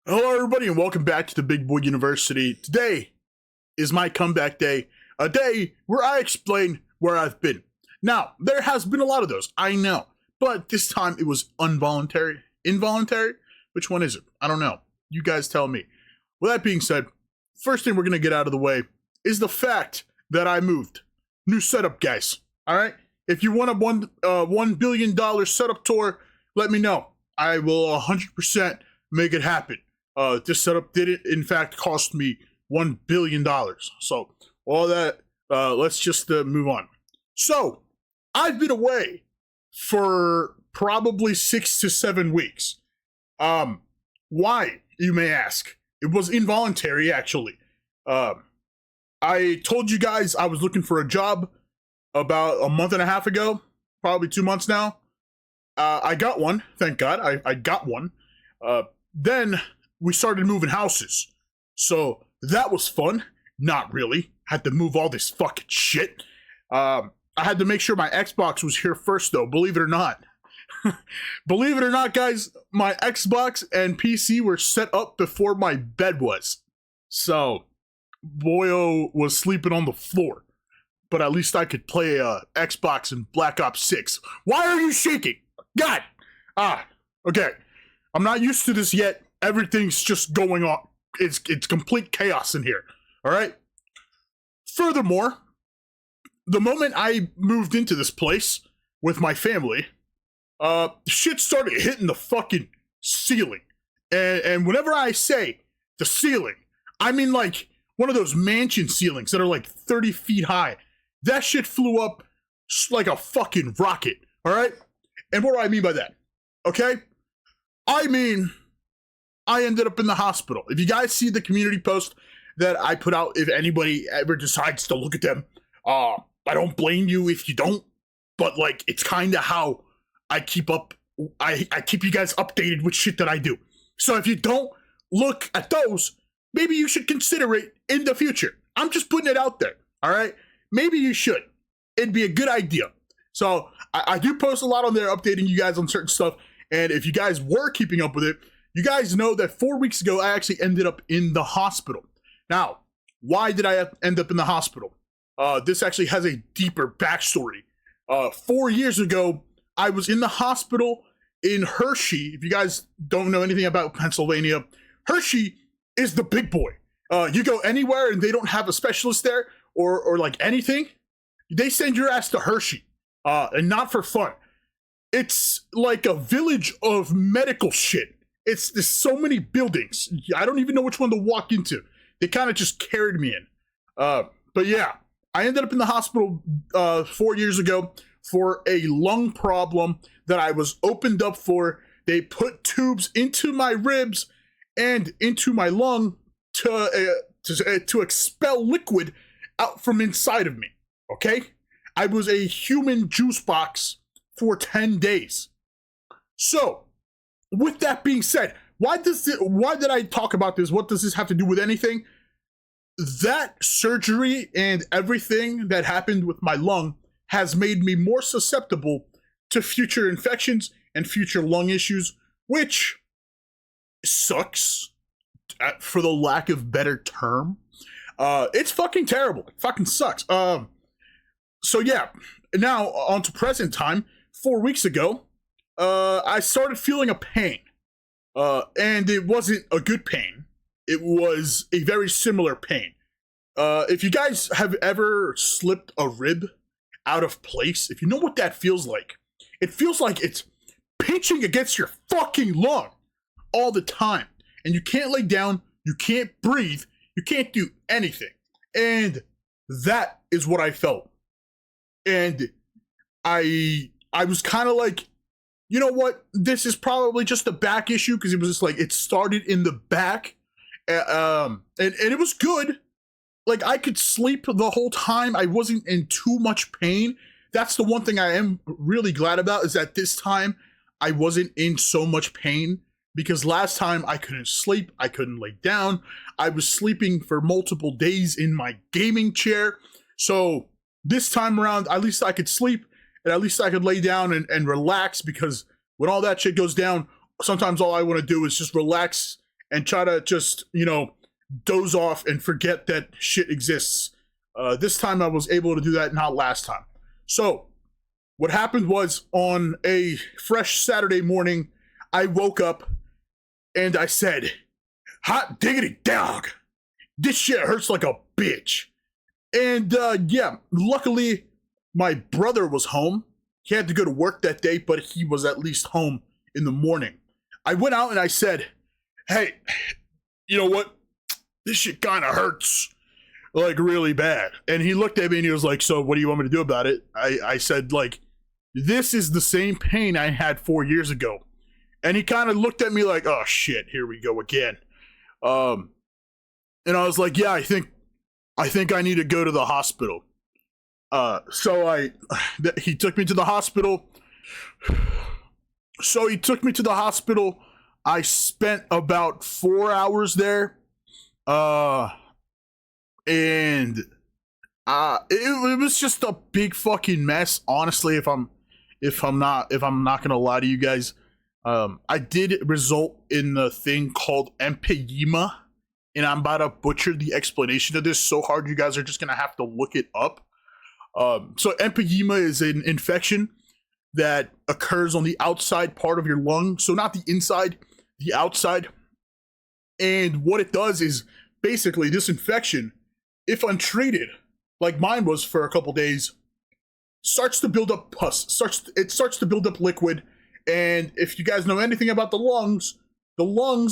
Hello, everybody, and welcome back to the Bigboiuniversity. Today is my comeback day, a day where I explain where I've been. Now, there has been a lot of those, I know, but this time it was involuntary. Involuntary? Which one is it? I don't know. You guys tell me. With that being said, first thing we're going to get out of the way is the fact that I moved. New setup, guys. All right? If you want a $1 billion setup tour, let me know. I will 100% make it happen. This setup did, in fact, cost me $1 billion. So, all that, let's just move on. So, I've been away for probably 6 to 7 weeks. Why, you may ask? It was involuntary, actually. I told you guys I was looking for a job about a month and a half ago, probably 2 months now. I got one, thank God. I got one. Then we started moving houses. So that was fun. Not really. Had to move all this fucking shit. I had to make sure my Xbox was here first, though, believe it or not. Believe it or not, guys, my Xbox and PC were set up before my bed was. So, Boyo was sleeping on the floor. But at least I could play Xbox and Black Ops 6. Why are you shaking? God! Okay. I'm not used to this yet. Everything's just going on. It's complete chaos in here. All right? Furthermore, the moment I moved into this place with my family, shit started hitting the fucking ceiling. And whenever I say the ceiling, I mean like one of those mansion ceilings that are like 30 feet high. That shit flew up like a fucking rocket. All right? And what do I mean by that? Okay? I mean, I ended up in the hospital. If you guys see the community post that I put out, if anybody ever decides to look at them, I don't blame you if you don't. But like, it's kind of how I keep up. I keep you guys updated with shit that I do. So if you don't look at those, maybe you should consider it in the future. I'm just putting it out there. All right? Maybe you should. It'd be a good idea. So I do post a lot on there updating you guys on certain stuff. And if you guys were keeping up with it, you guys know that 4 weeks ago, I actually ended up in the hospital. Now, why did I end up in the hospital? This actually has a deeper backstory. 4 years ago, I was in the hospital in Hershey. If you guys don't know anything about Pennsylvania, Hershey is the big boy. You go anywhere and they don't have a specialist there or like anything, they send your ass to Hershey. And not for fun. It's like a village of medical shit. There's so many buildings. I don't even know which one to walk into. They kind of just carried me in. But yeah, I ended up in the hospital 4 years ago for a lung problem that I was opened up for. They put tubes into my ribs and into my lung to expel liquid out from inside of me. Okay? I was a human juice box for 10 days. So, with that being said, why did I talk about this? What does this have to do with anything? That surgery and everything that happened with my lung has made me more susceptible to future infections and future lung issues, which sucks, for the lack of better term. It's fucking terrible. It fucking sucks. So yeah, now on to present time. 4 weeks ago, I started feeling a pain. And it wasn't a good pain. It was a very similar pain. If you guys have ever slipped a rib out of place, if you know what that feels like, it feels like it's pinching against your fucking lung all the time. And you can't lay down, you can't breathe, you can't do anything. And that is what I felt. And I was kind of like, you know what? This is probably just a back issue, because it was just like, it started in the back. And it was good. Like, I could sleep the whole time. I wasn't in too much pain. That's the one thing I am really glad about, is that this time I wasn't in so much pain, because last time I couldn't sleep. I couldn't lay down. I was sleeping for multiple days in my gaming chair. So this time around, at least I could sleep, and at least I could lay down and relax, because when all that shit goes down, sometimes all I want to do is just relax and try to just, doze off and forget that shit exists. This time I was able to do that, not last time. So, what happened was on a fresh Saturday morning, I woke up and I said, hot diggity dog, this shit hurts like a bitch. And yeah, luckily my brother was home. He had to go to work that day, but he was at least home in the morning. I went out and I said, hey, you know what? This shit kind of hurts, like really bad. And he looked at me and he was like, so what do you want me to do about it? I said, like, this is the same pain I had 4 years ago. And he kind of looked at me like, oh shit, here we go again. And I was like, yeah, I think I need to go to the hospital. So he took me to the hospital. I spent about 4 hours there. And it was just a big fucking mess, honestly, if I'm not gonna lie to you guys. I did result in a thing called empyema, and I'm about to butcher the explanation of this so hard you guys are just gonna have to look it up. So empyema is an infection that occurs on the outside part of your lung, so not the inside, the outside. And what it does is basically this infection, if untreated, like mine was for a couple days, starts to build up pus, starts to build up liquid. And if you guys know anything about the lungs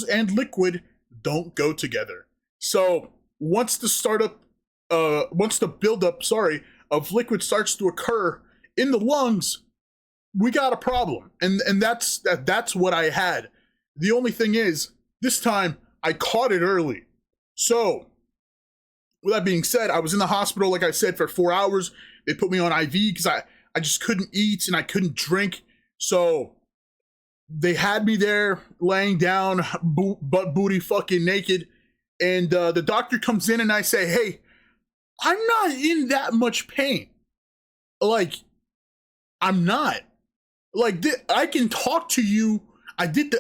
and liquid don't go together. So once the buildup, of liquid starts to occur in the lungs, we got a problem. And that's what I had. The only thing is, this time I caught it early. So with that being said, I was in the hospital, like I said, for 4 hours. They put me on IV because I just couldn't eat and I couldn't drink. So they had me there laying down, butt booty fucking naked. And the doctor comes in and I say, hey, I'm not in that much pain. Like, I'm not. Like, I can talk to you. I did the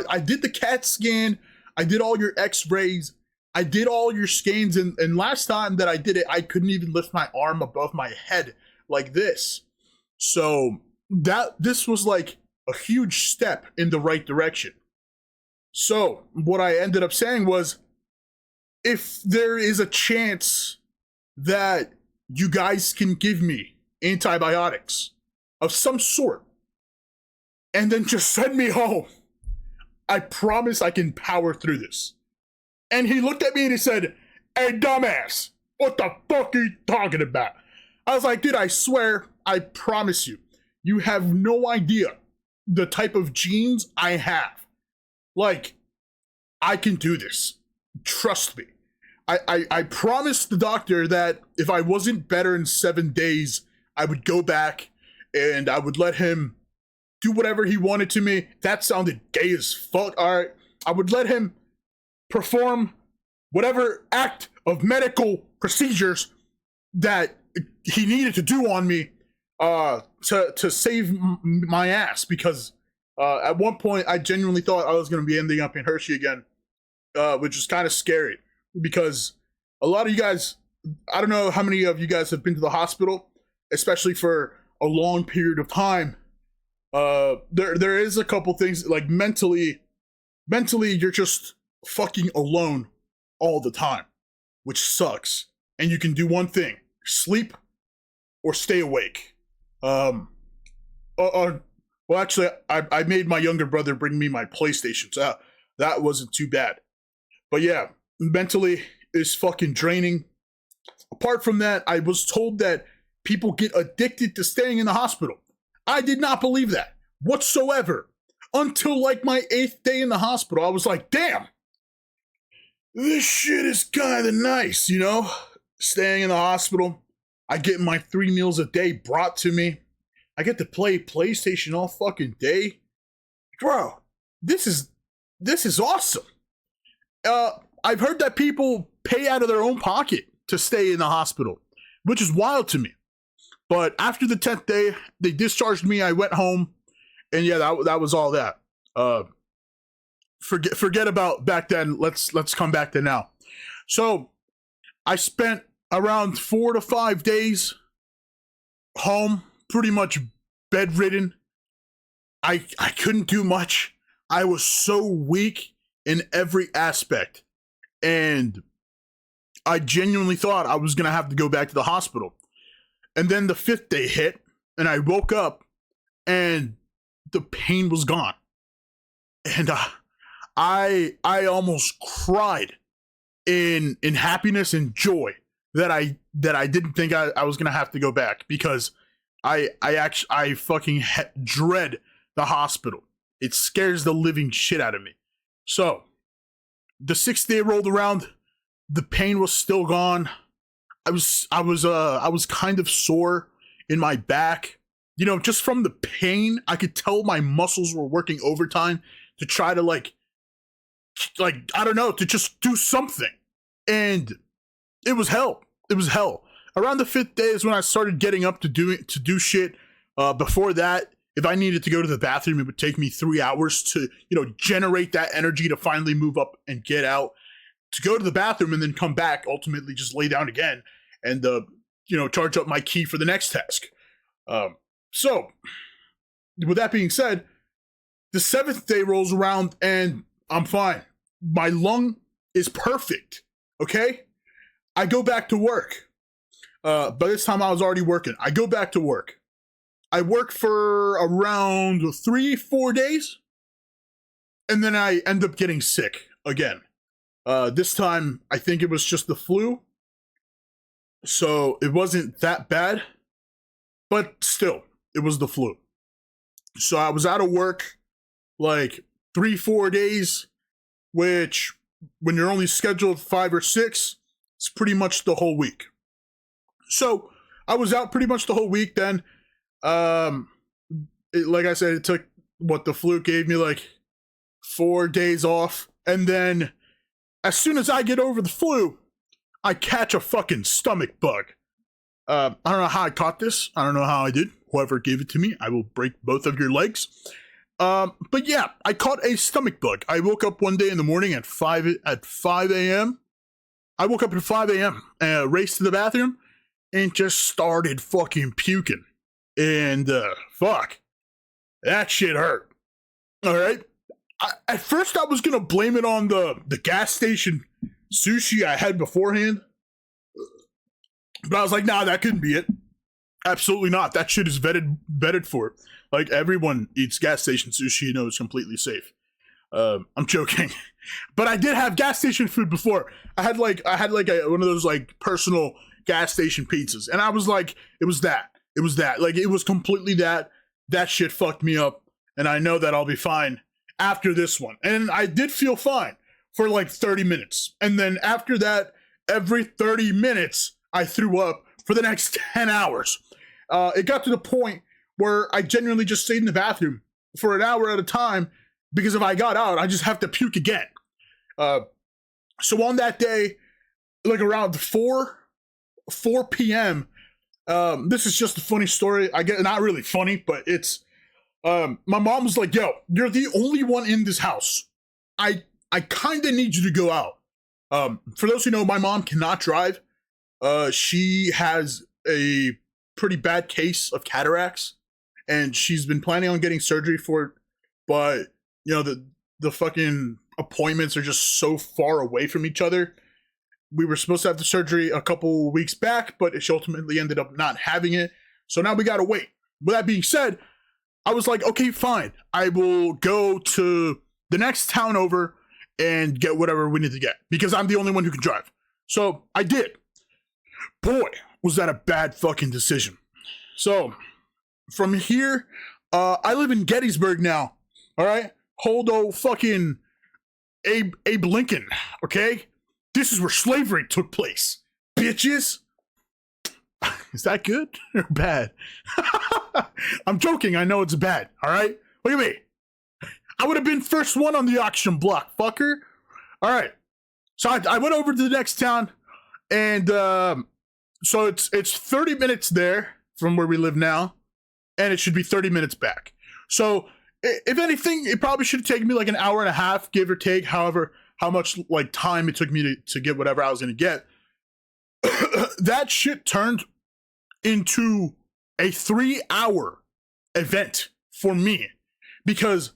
I did the CAT scan. I did all your x-rays. I did all your scans. And last time that I did it, I couldn't even lift my arm above my head like this. So this was like a huge step in the right direction. So what I ended up saying was, if there is a chance that you guys can give me antibiotics of some sort and then just send me home, I promise I can power through this. And he looked at me and he said, hey, dumbass, what the fuck are you talking about? I was like, dude, I swear, I promise you, you have no idea the type of genes I have. Like, I can do this. Trust me. I promised the doctor that if I wasn't better in 7 days, I would go back and I would let him do whatever he wanted to me. That sounded gay as fuck. All right. I would let him perform whatever act of medical procedures that he needed to do on me to save my ass, because at one point I genuinely thought I was going to be ending up in Hershey again, which is kind of scary because a lot of you guys, I don't know how many of you guys have been to the hospital, especially for a long period of time. There is a couple things, like mentally you're just fucking alone all the time, which sucks. And you can do one thing: sleep or stay awake. Well, actually, I made my younger brother bring me my PlayStation, so that wasn't too bad. But yeah, mentally is fucking draining. Apart from that, I was told that people get addicted to staying in the hospital. I did not believe that whatsoever until like my 8th day in the hospital. I was like, damn, this shit is kind of nice, you know? Staying in the hospital, I get my 3 meals a day brought to me. I get to play PlayStation all fucking day. Bro, this is awesome. I've heard that people pay out of their own pocket to stay in the hospital, which is wild to me. But after the 10th day, they discharged me. I went home, and yeah, that was all that. forget about back then. Let's come back to now. So I spent around 4 to 5 days home, pretty much bedridden. I couldn't do much. I was so weak in every aspect. And I genuinely thought I was going to have to go back to the hospital. And then the 5th day hit, and I woke up, and the pain was gone. And I almost cried in happiness and joy that I didn't think I was going to have to go back, because I fucking dread the hospital. It scares the living shit out of me. So the 6th day rolled around. The pain was still gone. I was kind of sore in my back. You know, just from the pain, I could tell my muscles were working overtime to try to like I don't know, to just do something. And it was hell. It was hell. Around the 5th day is when I started getting up to do shit. Before that, if I needed to go to the bathroom, it would take me 3 hours to, generate that energy to finally move up and get out, to go to the bathroom and then come back, ultimately just lay down again and, charge up my key for the next task. So, with that being said, the 7th day rolls around and I'm fine. My lung is perfect, okay? I go back to work. By this time I was already working. I go back to work. I work for around 3-4 days, and then I end up getting sick again. This time, I think it was just the flu, so it wasn't that bad, but still, it was the flu. So I was out of work like 3-4 days, which, when you're only scheduled 5 or 6, it's pretty much the whole week. So I was out pretty much the whole week then. Like I said, it took what the flu gave me like 4 days off. And then as soon as I get over the flu, I catch a fucking stomach bug. I don't know how I caught this. I don't know how I did. Whoever gave it to me, I will break both of your legs. But yeah, I caught a stomach bug. I woke up one day in the morning at 5 a.m. I woke up at 5 a.m. and raced to the bathroom and just started fucking puking. And fuck, that shit hurt. All right. At first I was gonna blame it on the gas station sushi I had beforehand, but I was like, nah, that couldn't be it. Absolutely not. That shit is vetted for. Like, everyone eats gas station sushi, it's completely safe. I'm joking, but I did have gas station food before. I had one of those like personal gas station pizzas, and I was like, it was that. Like, it was completely that. That shit fucked me up, and I know that I'll be fine after this one. And I did feel fine for like 30 minutes, and then after that, every 30 minutes I threw up for the next 10 hours. It got to the point where I genuinely just stayed in the bathroom for an hour at a time, because if I got out, I just have to puke again. So on that day, like around 4 p.m., this is just a funny story. I get, not really funny, but it's, my mom was like, yo, you're the only one in this house. I kind of need you to go out. For those who know, my mom cannot drive. She has a pretty bad case of cataracts, and she's been planning on getting surgery for it, but the fucking appointments are just so far away from each other. We were supposed to have the surgery a couple weeks back, but she ultimately ended up not having it. So now we gotta wait. With that being said, I was like, okay, fine. I will go to the next town over and get whatever we need to get, because I'm the only one who can drive. So I did. Boy, was that a bad fucking decision. So from here, I live in Gettysburg now. All right? Hold old fucking Abe Lincoln, okay? This is where slavery took place, bitches. Is that good or bad? I'm joking. I know it's bad. All right? Look at me. I would have been first one on the auction block, fucker. All right. So I went over to the next town, and so it's 30 minutes there from where we live now, and it should be 30 minutes back. So If anything, it probably should have taken me like an hour and a half, give or take, however, how much like time it took me to get whatever I was going to get. That shit turned into a 3-hour event for me, because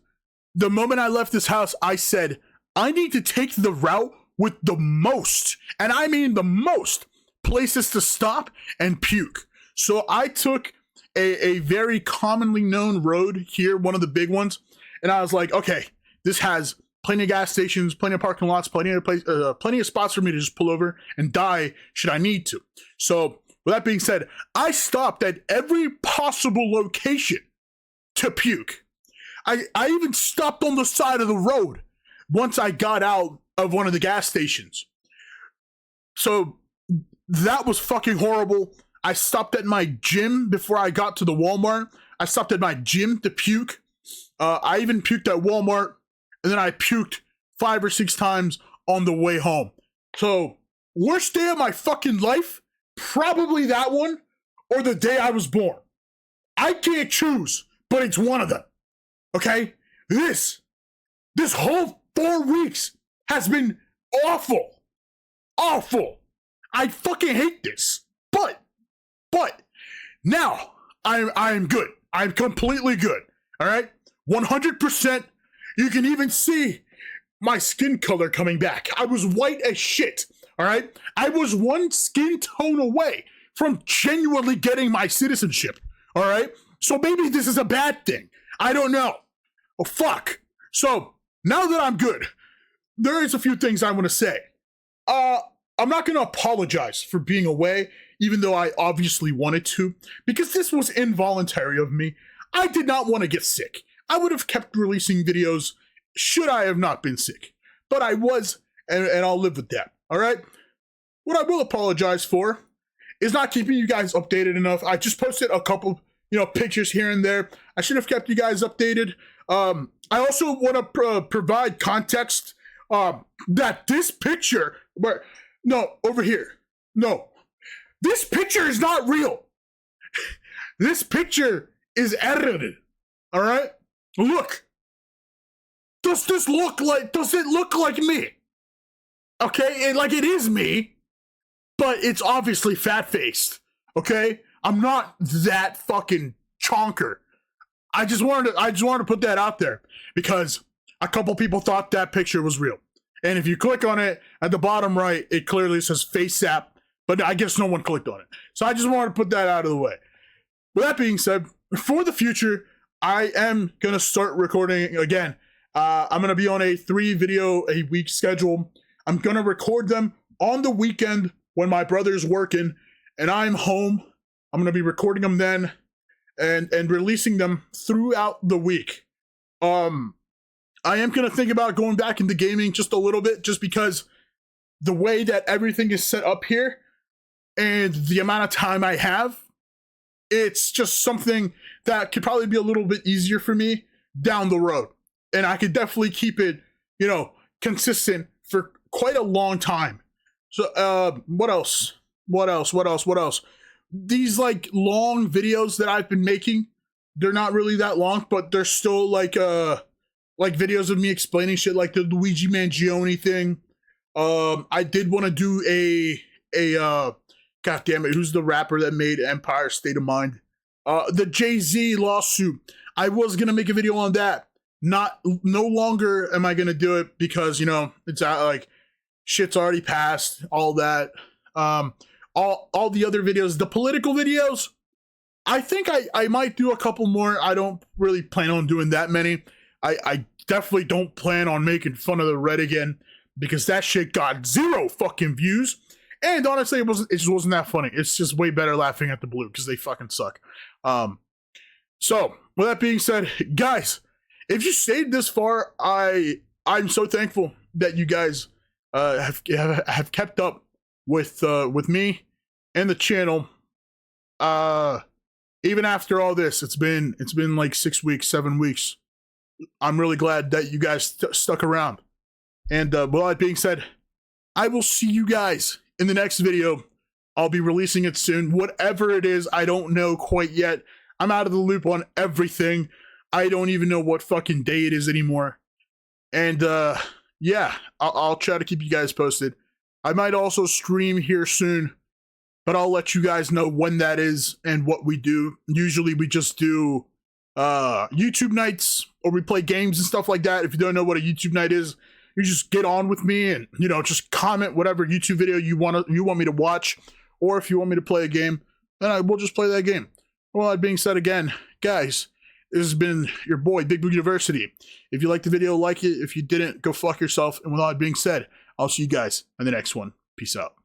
the moment I left this house, I said, I need to take the route with the most, and I mean the most, places to stop and puke. So I took a very commonly known road here, one of the big ones, and I was like, okay, this has plenty of gas stations, plenty of parking lots, plenty of spots for me to just pull over and die should I need to. So with that being said, I stopped at every possible location to puke. I even stopped on the side of the road once I got out of one of the gas stations. So that was fucking horrible. I stopped at my gym before I got to the Walmart. I stopped at my gym to puke. I even puked at Walmart, and then I puked 5 or 6 times on the way home. So, worst day of my fucking life, probably that one, or the day I was born. I can't choose, but it's one of them. Okay? This whole 4 weeks has been awful. Awful. I fucking hate this. But now I'm good. I'm completely good. All right? 100%. You can even see my skin color coming back. I was white as shit. All right? I was one skin tone away from genuinely getting my citizenship. All right? So maybe this is a bad thing. I don't know. Oh, fuck. So now that I'm good, there is a few things I want to say. I'm not going to apologize for being away, even though I obviously wanted to, because this was involuntary of me. I did not want to get sick. I would have kept releasing videos should I have not been sick. But I was, and I'll live with that, all right? What I will apologize for is not keeping you guys updated enough. I just posted a couple, pictures here and there. I should have kept you guys updated. I also want to provide context that this picture, over here. No, this picture is not real. This picture is edited. All right? Look. Does it look like me? Okay? It is me, but it's obviously fat-faced. Okay? I'm not that fucking chonker. I just wanted to put that out there because a couple people thought that picture was real. And if you click on it at the bottom right, it clearly says FaceApp, but I guess no one clicked on it. So I just wanted to put that out of the way. With that being said, for the future, I am going to start recording again. I'm going to be on a 3-video-a-week schedule. I'm going to record them on the weekend when my brother's working and I'm home. I'm going to be recording them then and releasing them throughout the week. I am going to think about going back into gaming just a little bit, just because the way that everything is set up here and the amount of time I have, it's just something that could probably be a little bit easier for me down the road. And I could definitely keep it, consistent for quite a long time. So, what else? These long videos that I've been making, they're not really that long, but they're still like videos of me explaining shit like the Luigi Mangione thing. I did want to do a God damn it, who's the rapper that made Empire State of Mind? The Jay-Z lawsuit. I was gonna make a video on that. No longer am I gonna do it because it's shit's already passed. All that. All the other videos, the political videos. I think I might do a couple more. I don't really plan on doing that many. I definitely don't plan on making fun of the red again because that shit got 0 fucking views. And honestly, it just wasn't that funny. It's just way better laughing at the blue because they fucking suck. So with that being said, guys, if you stayed this far, I'm so thankful that you guys have kept up with me and the channel. Even after all this, it's been like 6 weeks, 7 weeks. I'm really glad that you guys stuck around. And with all that being said, I will see you guys in the next video. I'll be releasing it soon. Whatever it is, I don't know quite yet. I'm out of the loop on everything. I don't even know what fucking day it is anymore. And yeah, I'll try to keep you guys posted. I might also stream here soon, but I'll let you guys know when that is and what we do. Usually we just do YouTube nights, or we play games and stuff like that. If you don't know what a YouTube night is, you just get on with me and, you know, just comment whatever YouTube video you want me to watch, or if you want me to play a game, then I will just play that game. Well, that being said, again, guys, this has been your boy, Bigboiuniversity. If you liked the video, like it. If you didn't, go fuck yourself. And with all that being said, I'll see you guys in the next one. Peace out.